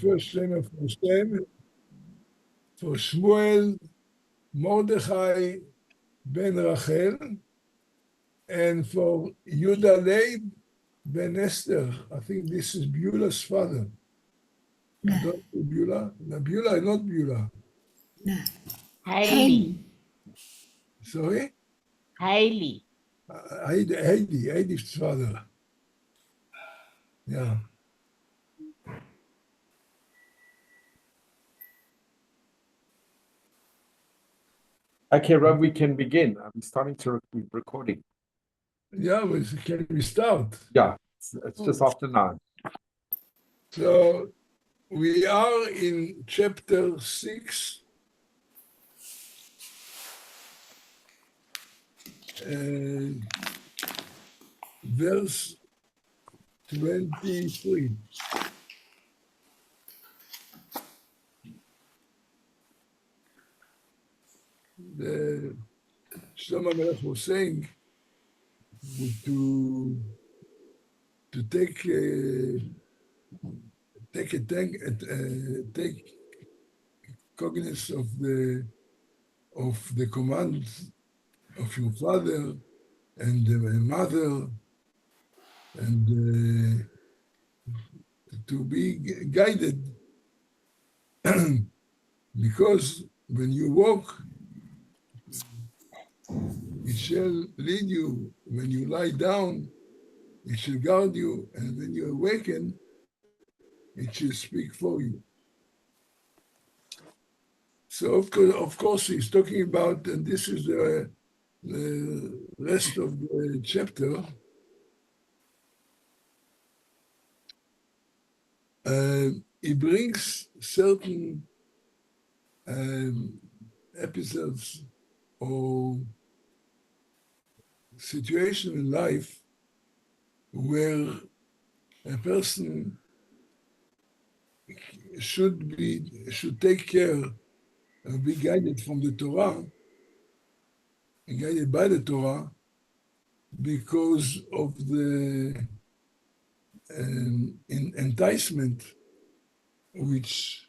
first name of Hashem, for Shmuel Mordechai ben Rachel, and for Yuda Leib ben Esther. I think this is Beulah's father. 네. Not Beulah? No, Beulah, not Beulah. 네. Hailey. Sorry? Hailey. Heidi's father. Yeah. Okay, Rob, we can begin. I'm starting to recording. Yeah, can we start? Yeah, it's just after 9. So we are in chapter 6, verse 23. The Shlomo Melech was saying to take cognizance of the commands of your father and mother, and to be guided, because when you walk, it shall lead you. When you lie down, it shall guard you, and when you awaken, it shall speak for you. So of course, he's talking about, and this is the rest of the chapter. He brings certain episodes or situation in life where a person should take care and be guided from the Torah, guided by the Torah, because of the enticement which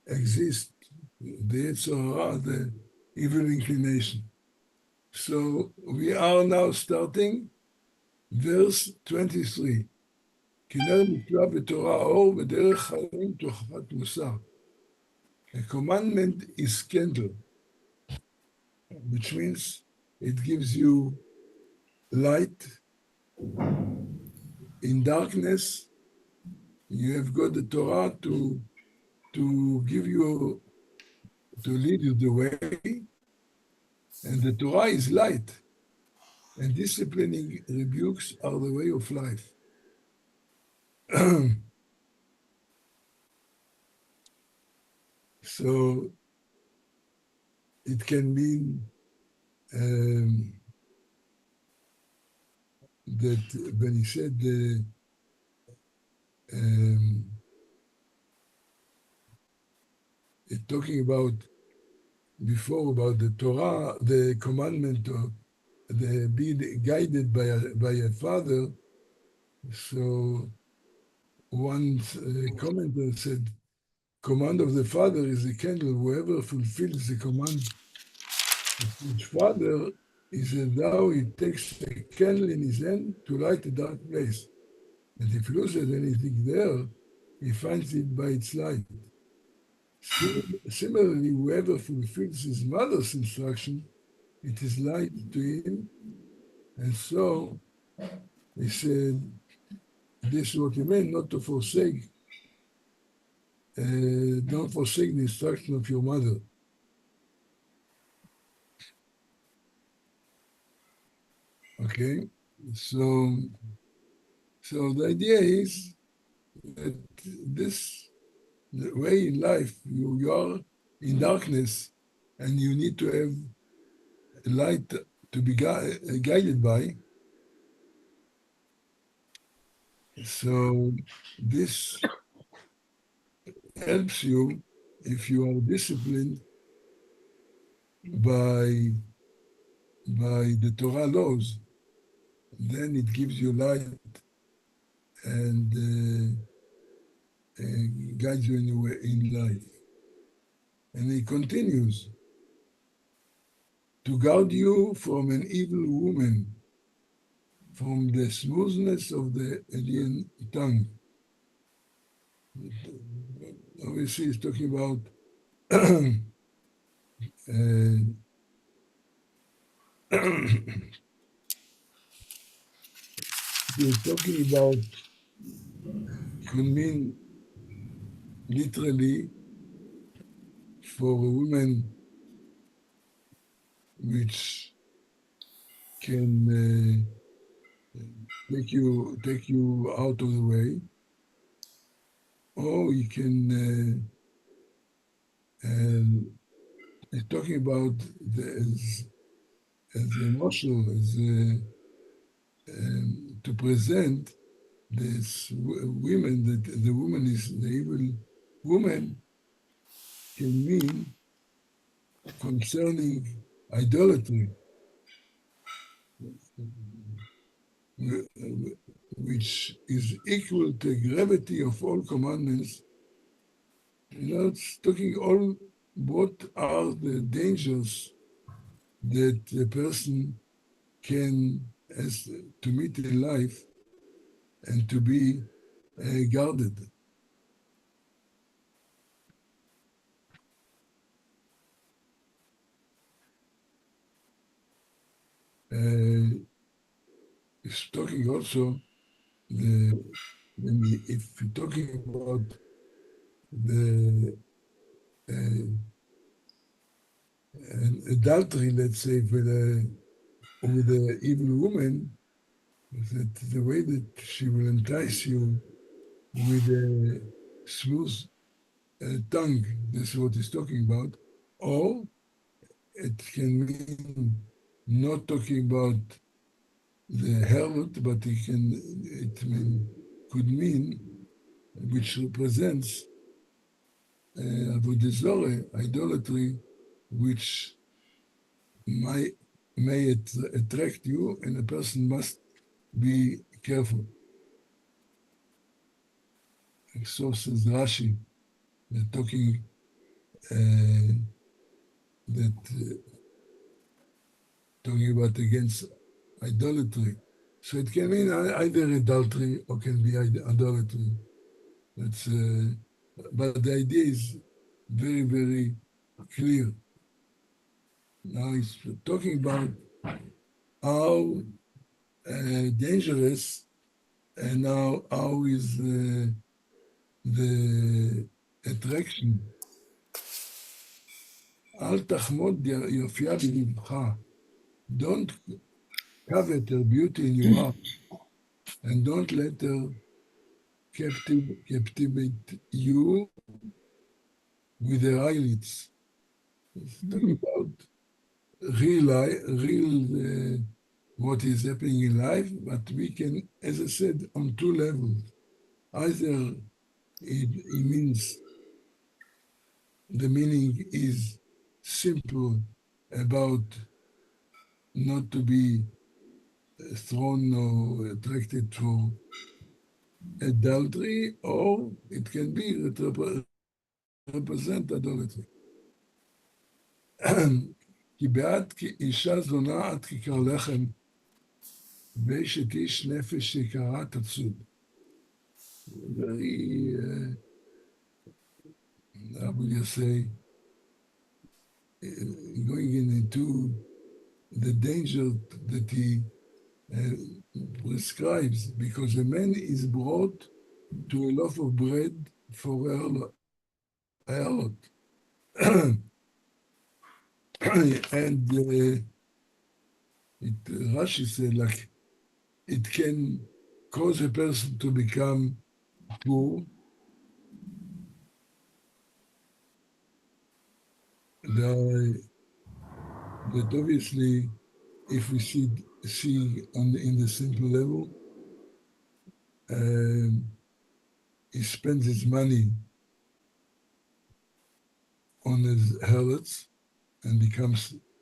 exists, the Yetzer Hara, the evil inclination. So we are now starting verse 23. כנר נפלא בתורה אור ודרך חיים תוכחת מוסר. A commandment is candle, which means it gives you light in darkness. You have got the Torah to give you, to lead you the way, and the Torah is light, and disciplining rebukes are the way of life. So it can mean that when he said talking about before about the Torah, the commandment of the be guided by a father. So one commentator said, command of the father is a candle. Whoever fulfills the command of his father is as though he takes a candle in his hand to light a dark place. And if he loses anything there, he finds it by its light. Similarly, whoever fulfills his mother's instruction, it is light to him. And so he said, this is what he meant, not to forsake. Don't forsake the instruction of your mother. Okay, so the idea is that this way in life, you are in darkness, and you need to have a light to be guided by. So this helps you if you are disciplined by the Torah laws. Then it gives you light, and guides you in life. And he continues, to guard you from an evil woman, from the smoothness of the alien tongue. Obviously, he's talking about we're talking about could mean literally for a woman which can take you out of the way, or you can he's talking about as emotional as to present this women that the woman is the evil woman can mean concerning idolatry, which is equal to gravity of all commandments. It's talking all what are the dangers that a person can as to meet in life and to be guarded. It's talking also if you're talking about the adultery, let's say, with the evil woman, that the way that she will entice you with a smooth tongue, this is what he's talking about, or it can mean not talking about the harlot, but could mean, which represents avodah zarah, idolatry, which may attract you, and a person must be careful. So says Rashi, talking talking about against idolatry. So it can mean either adultery or can be idolatry. That's, but the idea is very, very clear. Now he's talking about how dangerous and now how is the attraction. אל תחמוד יופייה בלבך. Don't covet her beauty in your heart, and don't let her captivate you with her eyelids. It's talking about real what is happening in life, but we can, as I said, on two levels. Either it means the meaning is simple about not to be thrown or attracted to adultery, or it can be represent idolatry. כי בעד אישה זונה עד כיכר לחם, ואשת איש נפש יקרה תצוד. Very, how would you say, going into the danger that he prescribes, because a man is brought to a loaf of bread for a harlot. And Rashi said, like, it can cause a person to become poor. That obviously, if we see in the simple level, he spends his money on his harlots and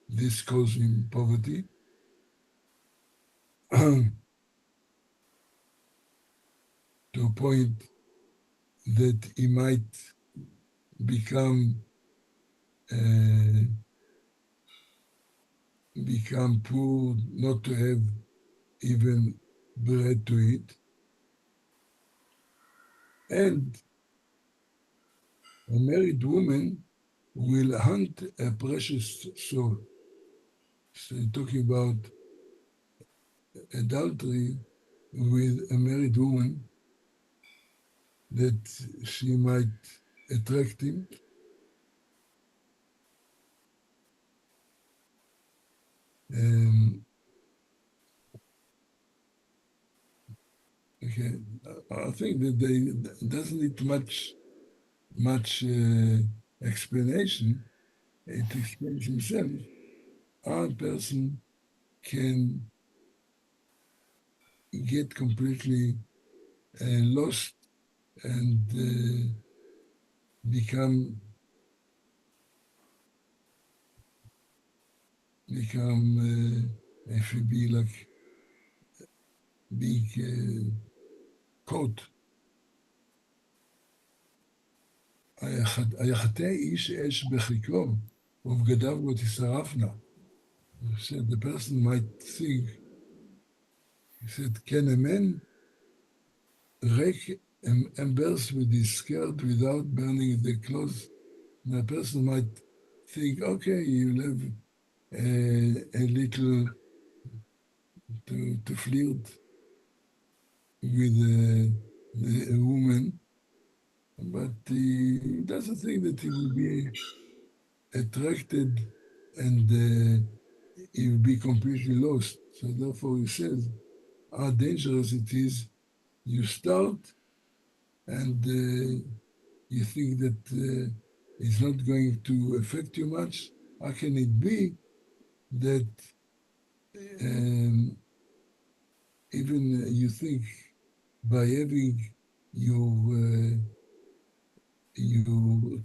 this causes him poverty. To a point that he might become poor, not to have even bread to eat. And a married woman will hunt a precious soul. So talking about adultery with a married woman, that she might attract him. Okay, I think that they doesn't need much explanation. It explains himself. Our person can get completely lost and become if you be like big coat. היחטא איש אש בחיקו, ובגדיו לא תשרפנה. He said, the person might think, he said, can a man rake embers with his skirt without burning the clothes? And a person might think, okay, you'll have a little to flirt with a woman, but he doesn't think that he will be attracted and he will be completely lost. So therefore he says how dangerous it is. You start and you think that it's not going to affect you much. How can it be that even you think by having your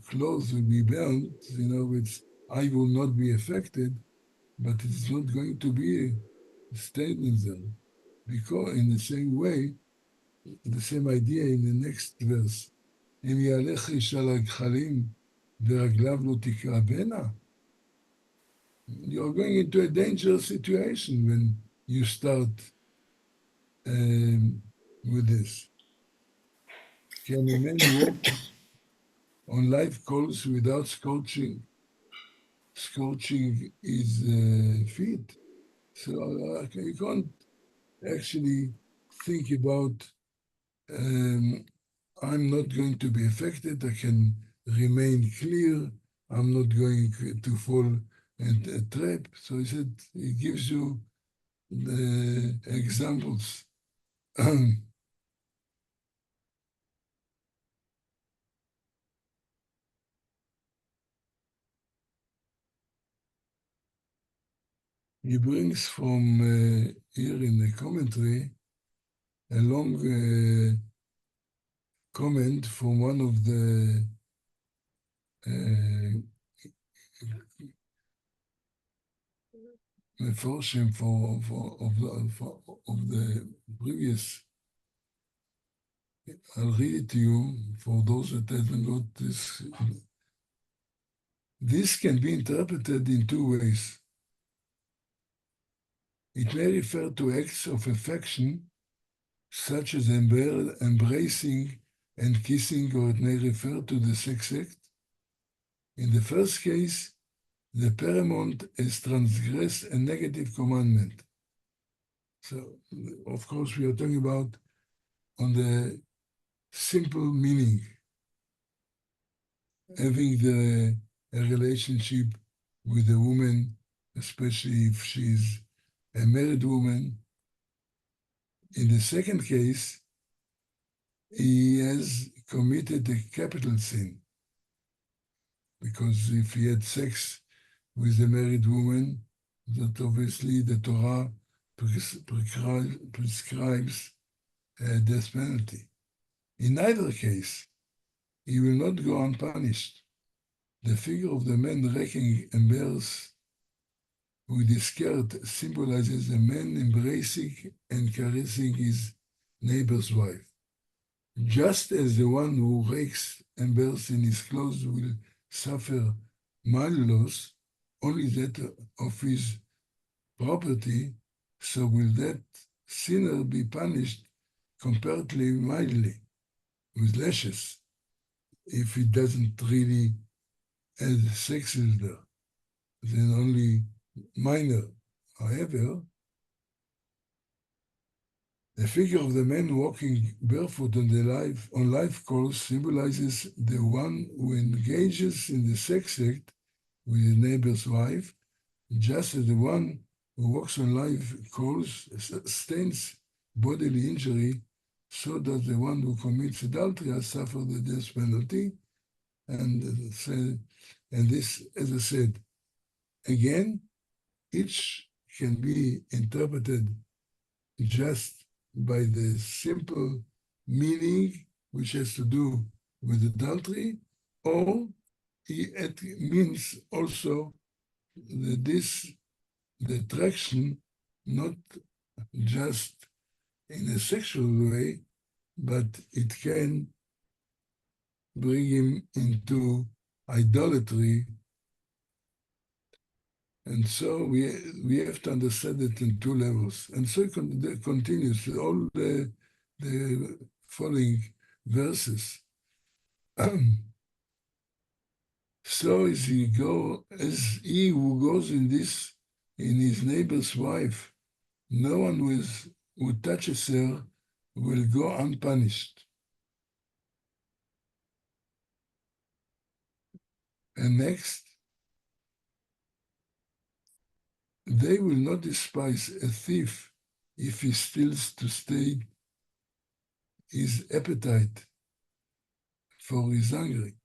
clothes will be burned, I will not be affected, but it's not going to be stayed in them. Because in the same way, the same idea in the next verse, אם יהלך איש על הגחלים ורגליו לא תקרבנה, you're going into a dangerous situation when you start with this. Can a man walk on live coals without scorching his feet? So you can't actually think about I'm not going to be affected, I can remain clear, I'm not going to fall into a trap. So he said, he gives you the examples. He brings from here in the commentary a long comment from one of the Meforshim of the previous. I'll read it to you for those that haven't got this. This can be interpreted in two ways. It may refer to acts of affection, such as embracing and kissing, or it may refer to the sex act. In the first case, the paramount has transgressed a negative commandment. So, of course, we are talking about on the simple meaning, having a relationship with a woman, especially if she's a married woman. In the second case, he has committed a capital sin, because if he had sex with a married woman, that obviously the Torah prescribes a death penalty. In either case, he will not go unpunished. The figure of the man raking embers with his skirt symbolizes a man embracing and caressing his neighbor's wife. just as the one who rakes embers in his clothes will suffer mild loss, only that of his property, so will that sinner be punished comparatively mildly with lashes if he doesn't really add sexes there, then only minor. However, the figure of the man walking barefoot on life course symbolizes the one who engages in the sex act with his neighbor's wife, just as the one who walks on life course sustains bodily injury, so does the one who commits adultery has suffered the death penalty. And this, as I said, again, each can be interpreted just by the simple meaning which has to do with adultery, or it means also that the attraction, not just in a sexual way, but it can bring him into idolatry. And so we have to understand it in two levels. And so it continues all the following verses. So as he who goes in his neighbor's wife, no one who touches her will go unpunished. And next, they will not despise a thief if he steals to stay his appetite, for he's hungry.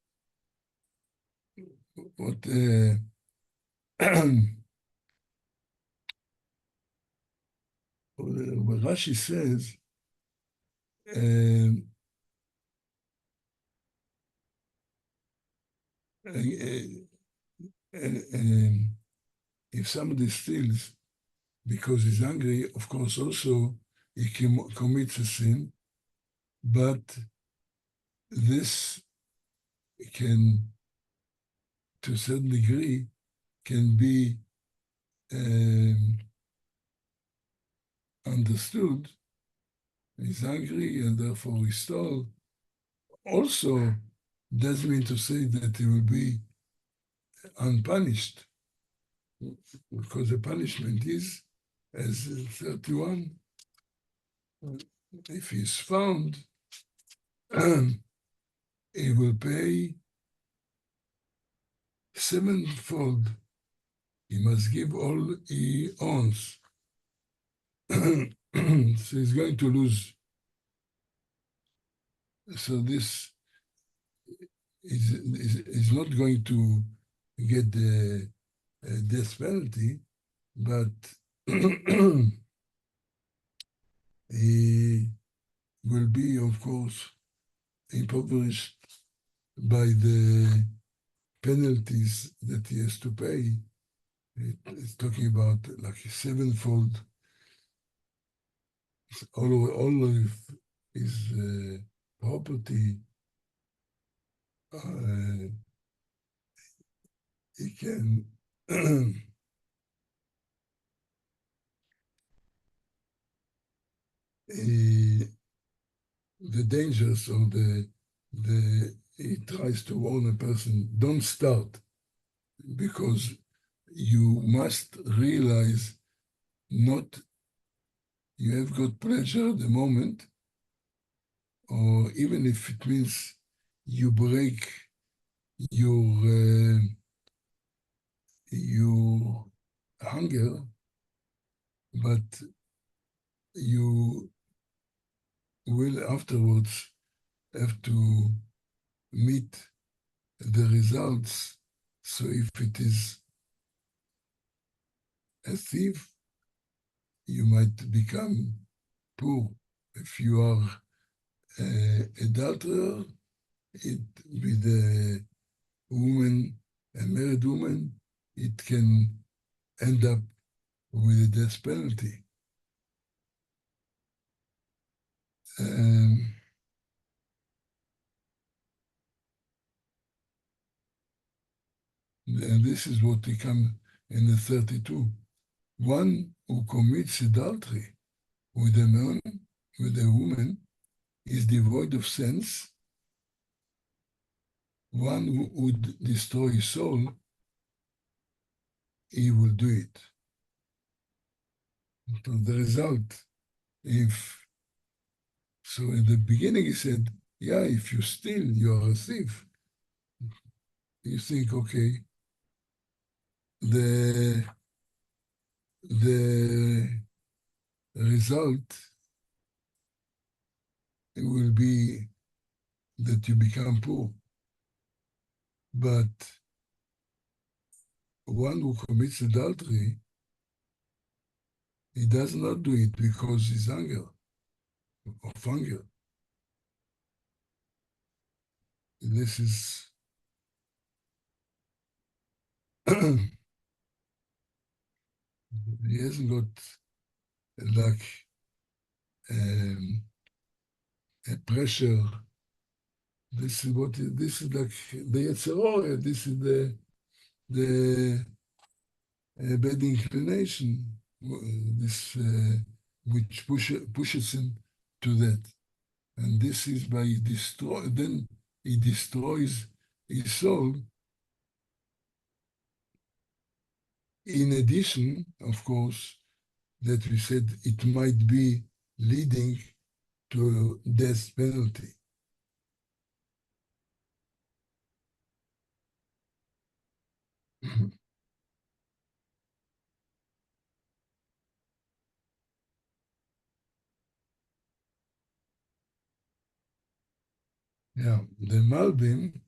What Rashi says, um, if somebody steals because he's hungry, of course, also he commits a sin, but this can, to a certain degree, can be understood. He's hungry and therefore he stole. Also, doesn't mean to say that he will be unpunished, because the punishment is, as 31, if he's found, he will pay sevenfold. He must give all he owns. So he's going to lose. So this is not going to get the death penalty, but he will be, of course, impoverished by the penalties that he has to pay. It's talking about like a sevenfold. All of his property, he can the dangers of he tries to warn a person, don't start, because you must realize not you have got pleasure at the moment, or even if it means you break your hunger, but you will afterwards have to meet the results. So if it is a thief, you might become poor. If you are an adulterer, with a woman, a married woman, it can end up with a death penalty. and this is what he comes in the 32. One who commits adultery with a man, with a woman, is devoid of sense. One who would destroy his soul, he will do it. So the result, so in the beginning he said, yeah, if you steal, you are a thief. You think, okay, the result will be that you become poor. But one who commits adultery, he does not do it because he's of hunger. This is he hasn't got like a pressure. This is like the Yetzirah, this is the bad inclination, this which pushes him to that. And this is by then he destroys his soul. In addition, of course, that we said it might be leading to a death penalty. Yeah, the Malbim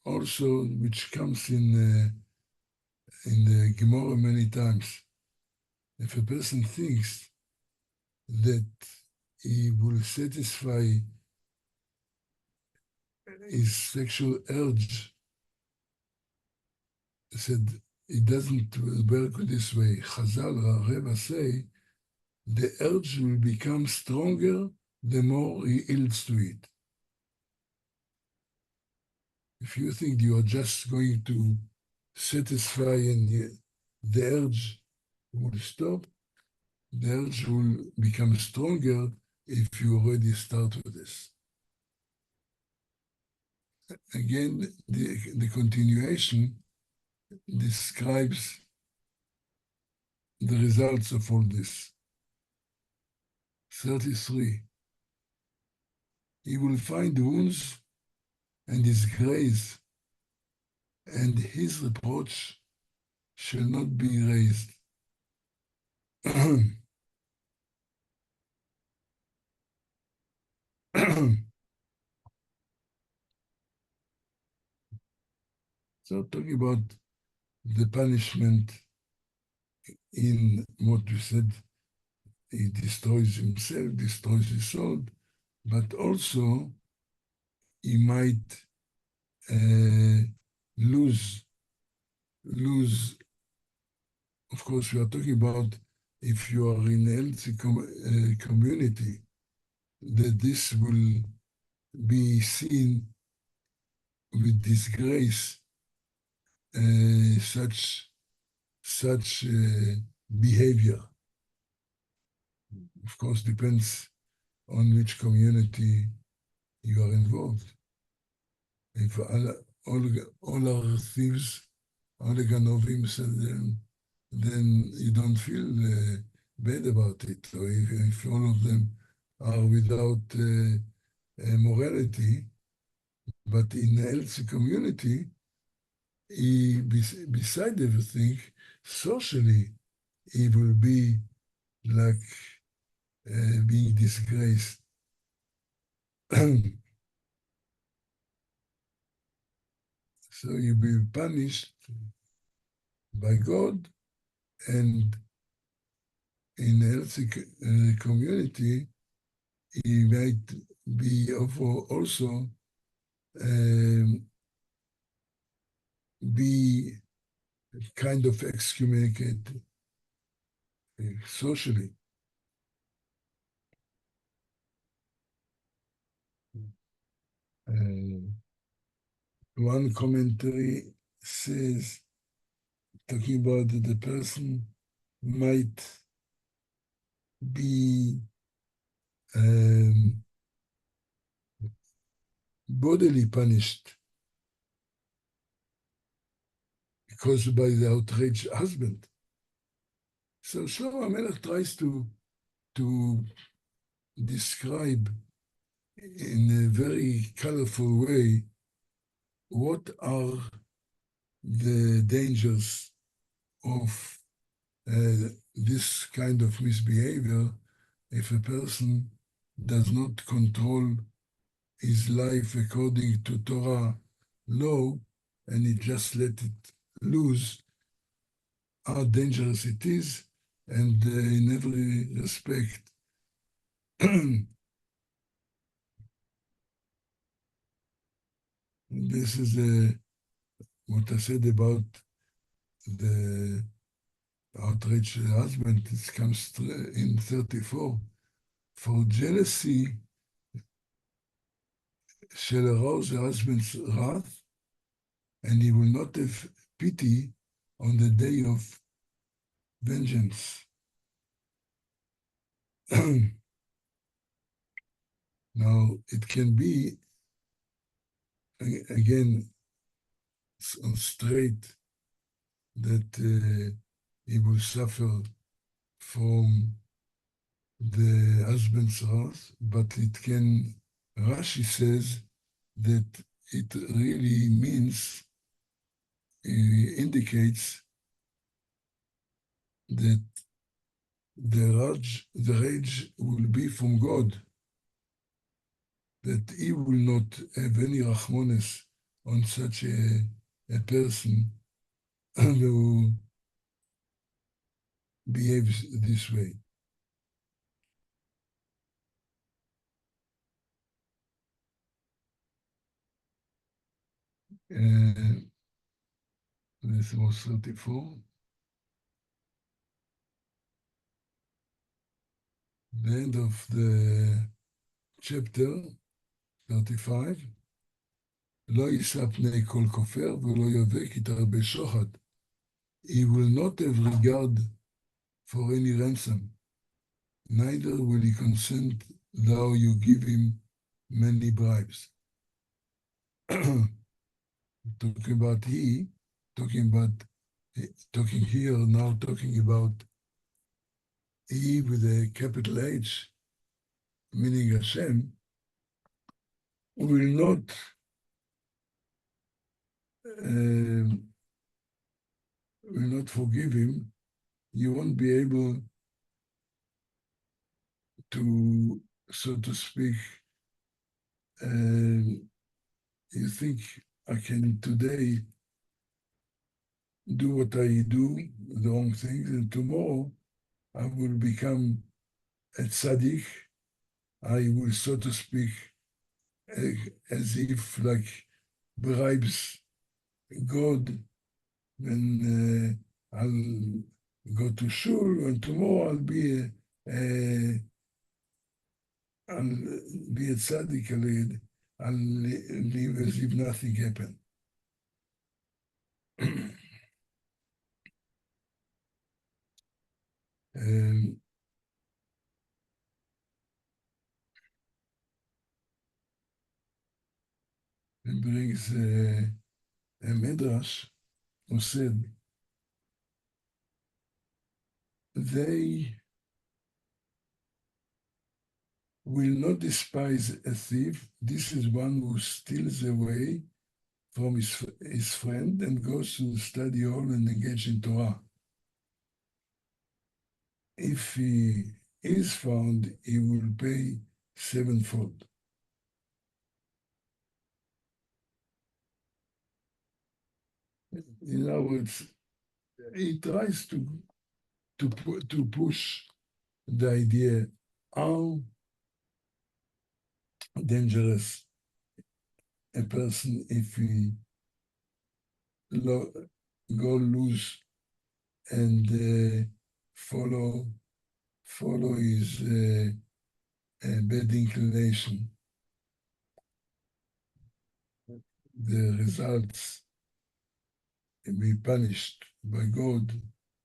also, which comes in the Gemara many times, if a person thinks that he will satisfy his sexual urge, said it doesn't work this way. Chazal, Reva say, the urge will become stronger the more he yields to it. If you think you are just going to satisfy and the urge will stop, the urge will become stronger if you already start with this. Again, the continuation describes the results of all this. 33. He will find wounds and disgrace, and his reproach shall not be raised. So talking about the punishment in what we said, he destroys himself, destroys his soul, but also he might lose. Of course, we are talking about if you are in a healthy community, that this will be seen with disgrace, such behavior. Of course, depends on which community you are involved. If all are thieves, all the ganovim, then you don't feel bad about it. Or if all of them are without morality, but in a healthy community, beside everything, socially, he will be like being disgraced. So you'll be punished by God, and in a healthy community, he might be also be kind of excommunicated socially. One commentary says, talking about that the person might be bodily punished because by the outraged husband. So Shlomo HaMelech tries to describe in a very colorful way what are the dangers of this kind of misbehavior if a person does not control his life according to Torah law and he just let it loose, how dangerous it is, and in every respect this is what I said about the outraged husband. It comes in 34. For jealousy shall arouse the husband's wrath, and he will not have pity on the day of vengeance. Now, it can be, again, straight that he will suffer from the husband's wrath, but it can, Rashi says that it really means, indicates that the rage will be from God, that he will not have any rachmones on such a person who behaves this way. This was 34. The end of the chapter 35. לא יישא פני כל כופר ולא יבא כי תרבה שוחד. He will not have regard for any ransom, neither will he consent though you give him many bribes. Talking about talking here now, talking about he with a capital H, meaning Hashem, will not forgive him. You won't be able to, so to speak, you think I can today do what I do, the wrong things, and tomorrow I will become a tzaddik. I will, so to speak, as if like bribes God, and I'll go to shul, and tomorrow I'll be a tzaddik, I'll live as if nothing happened. And it brings a midrash who said they will not despise a thief. This is one who steals away from his friend and goes to the study hall and engage in Torah. If he is found, he will pay sevenfold. In other words, he tries to push the idea how dangerous a person if he go loose and follow his bad inclination. The results be punished by God,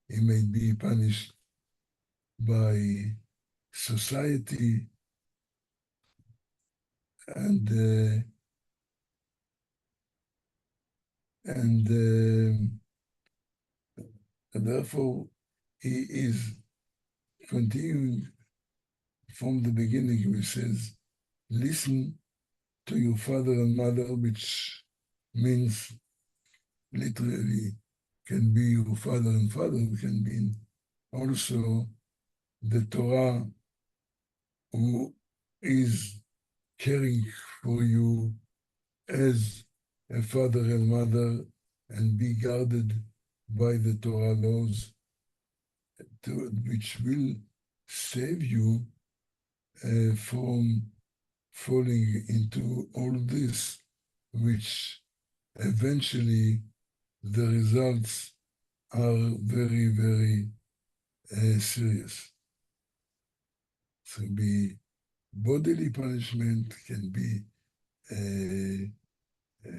he may be punished by society, and therefore he is continuing from the beginning. He says, listen to your father and mother, which means literally can be your father and father, can mean also the Torah who is caring for you as a father and mother, and be guarded by the Torah laws, which will save you from falling into all this, which eventually the results are very, very serious. So be bodily punishment, can be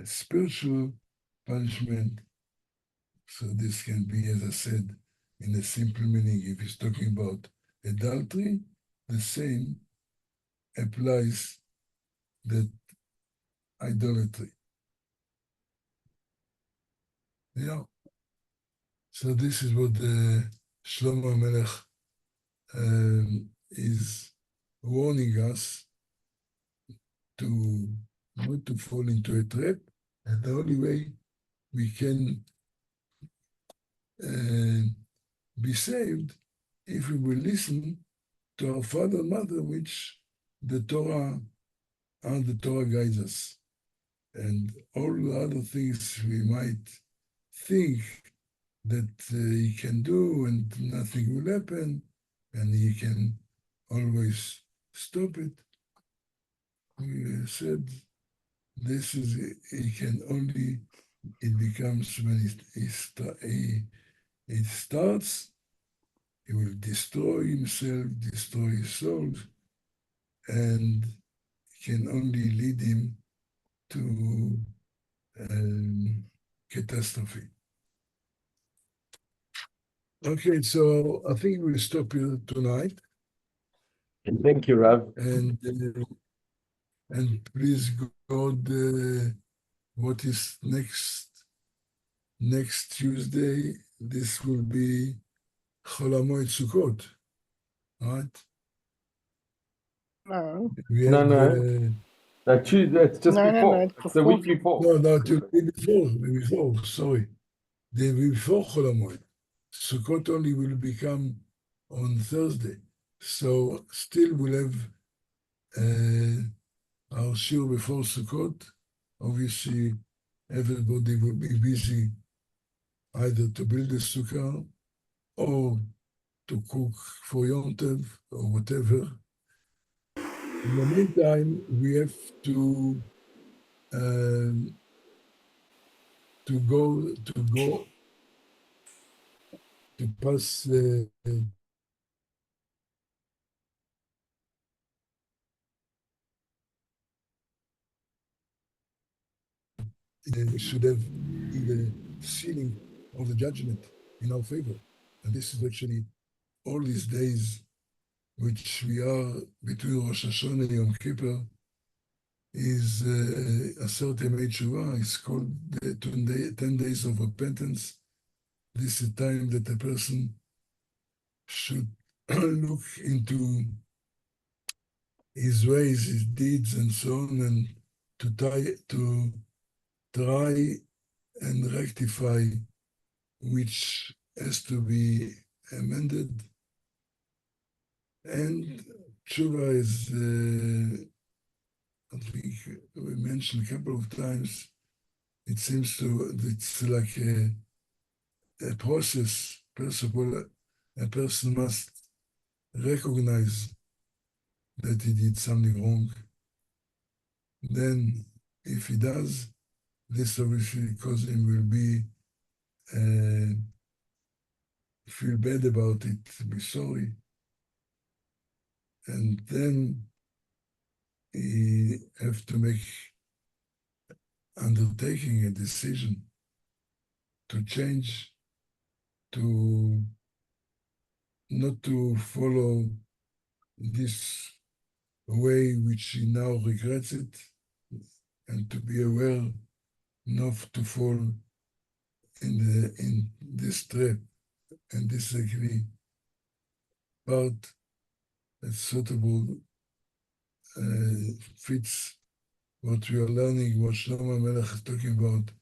spiritual punishment. So this can be, as I said, in a simple meaning, if he's talking about adultery, the same applies that idolatry. Yeah. So this is what Shlomo Melech is warning us to not to fall into a trap, and the only way we can be saved if we will listen to our father and mother, which the Torah and the Torah guides us. And all the other things we might think that he can do and nothing will happen, and he can always stop it. We said this is, he can only, it becomes when it starts, he will destroy himself, destroy his soul, and can only lead him to catastrophe. Okay, so I think we'll stop here tonight. Thank you, Rav. And please God, what is next Tuesday? This will be Chol HaMoed Sukkot, right? No. We No, have no. It's just No, before. it's It's the week before. before. no, it will be before, sorry. The week before Chol HaMoed. Sukkot only will become on Thursday. So still we'll have our shiur before Sukkot. Obviously, everybody will be busy either to build a sukkah or to cook for Yom Tov or whatever. In the meantime, we have to go to pass should have in the sealing of the judgment in our favor. And this is actually all these days which we are between Rosh Hashanah and Yom Kippur is a certain Tshuva. It's called the 10 days of repentance. This is the time that a person should look into his ways, his deeds, and so on, and to try and rectify which has to be amended. And tshuva is, I think we mentioned a couple of times, it seems it's like a process. First of all, a person must recognize that he did something wrong. Then, if he does, this obviously cause him will be feel bad about it, be sorry, and then he have to make undertaking a decision to change, to not to follow this way which he now regrets it, and to be aware not to fall in this trap and disagree part that suitable fits what we are learning, what Shlomo Melech is talking about,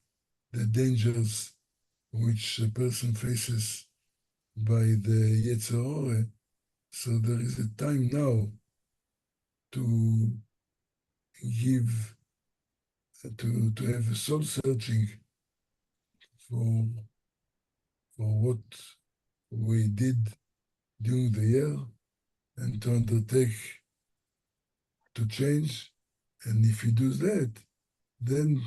the dangers which a person faces by the Yetzer Hara. So there is a time now to give, to have a soul searching for what we did during the year and to undertake to change. And if he does that, then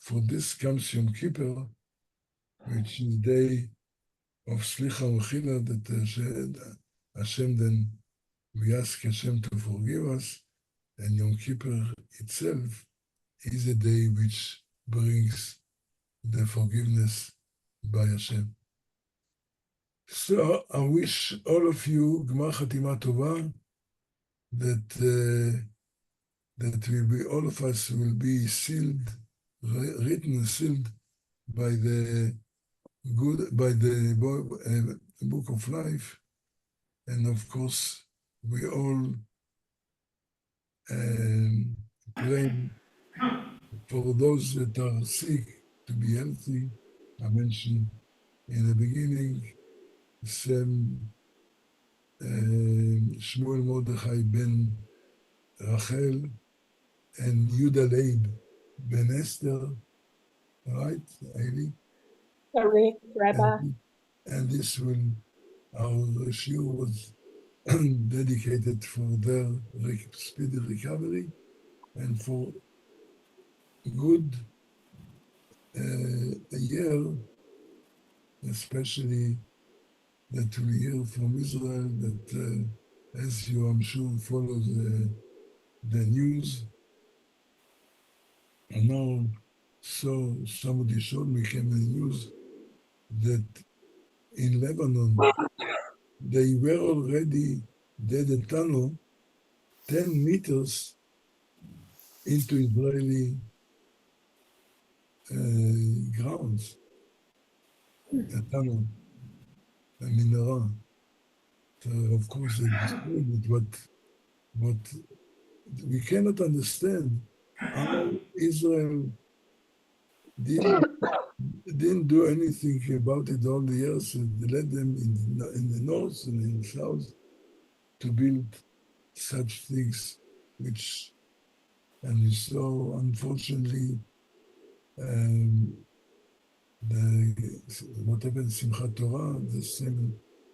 for this comes Yom Kippur, which is day of Slicha Mechila, that Hashem then, we ask Hashem to forgive us, and Yom Kippur itself is a day which brings the forgiveness by Hashem. So I wish all of you Gmar Chatima Tova, that will be, all of us will be sealed, written and sealed by the book of life. And of course, we all pray for those that are sick to be healthy. I mentioned in the beginning, Sam Shmuel Mordechai ben Rachel and Yuda Leib ben Esther, right, Eli? Correct, Rabbi. And this will, our shiur was dedicated for their speedy recovery and for good a year, especially that we hear from Israel that, as you, I'm sure, follow the news. And now, so somebody showed me came in the news that in Lebanon, they were already did a tunnel 10 meters into Israeli grounds, a tunnel, a menorah. So of course, they destroyed it, but we cannot understand how Israel didn't do anything about it all the years. They led them in the north and in the south to build such things, which, and so unfortunately, what happened Simchat Torah,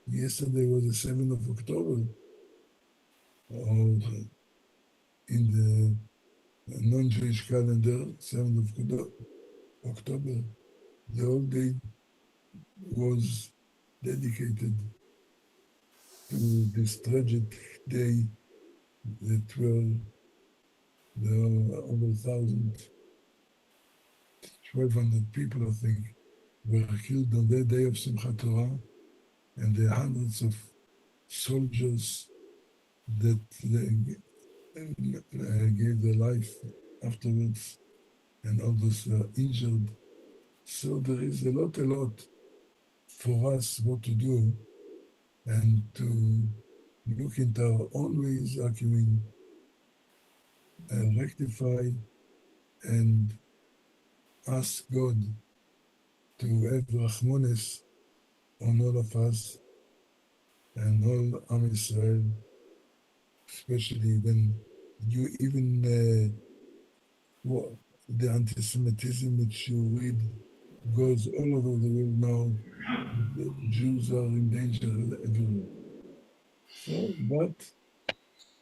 yesterday was the 7th of October, or in the non-Jewish calendar, 7th of October, the whole day was dedicated to this tragic day that there were over 1,200 people, I think, were killed on that day of Simchat Torah, and there are hundreds of soldiers that gave their life afterwards, and others were injured. So there is a lot for us what to do, and to look into our own ways, how can we rectify and ask God to have Rachmanis on all of us and all Am Israel, especially when you even the anti-Semitism which you read goes all over the world now. The Jews are in danger everywhere. So, but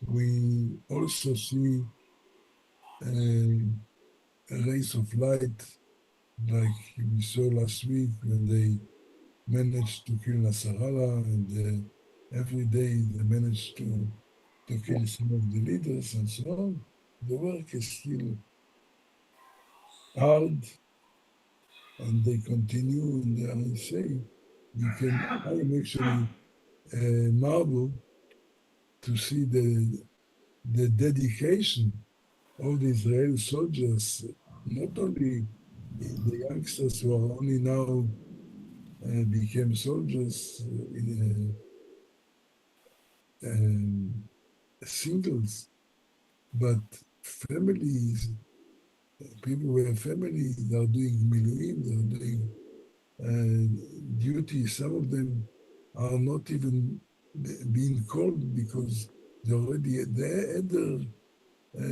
we also see a race of light, like we saw last week when they managed to kill Nasrallah, and every day they managed to kill some of the leaders and so on. The work is still hard, and they continue, and I say, I am actually marvel to see the dedication of the Israeli soldiers, not only the youngsters who are only now became soldiers in singles, but families, people who have families, they are doing miluim, they are doing duty. Some of them are not even being called because they already they had their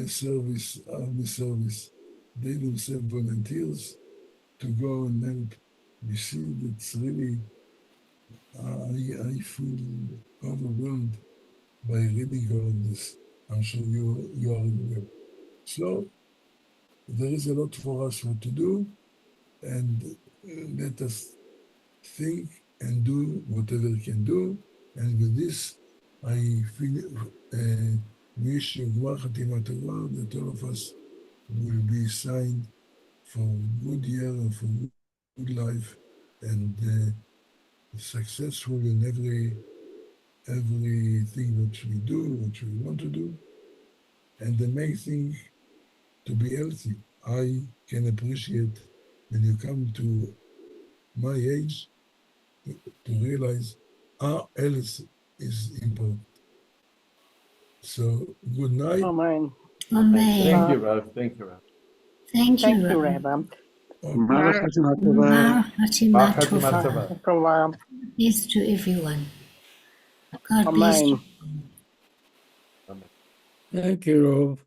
service, army service. They themselves volunteers to go and help. You see, that's really, I feel overwhelmed by reading all of this. I'm sure you are aware. So there is a lot for us to do, and let us think and do whatever we can do. And with this, I wish you Gmar Chatima Tova, that all of us will be signed for good year and for good life, and successful in everything which we do, which we want to do. And the main thing, to be healthy. I can appreciate when you come to my age to realize our health is important. So good night. Amen. Amen. Thank you, Rav. Thank you, Rav. Thank Thank you, you, Rabbi. Rabbi. Gmar Chatima Tova. Gmar Bar Chatima Tova. Tova. Tova. Peace to everyone. God bless Amen. you. Amen. Thank you, Rov.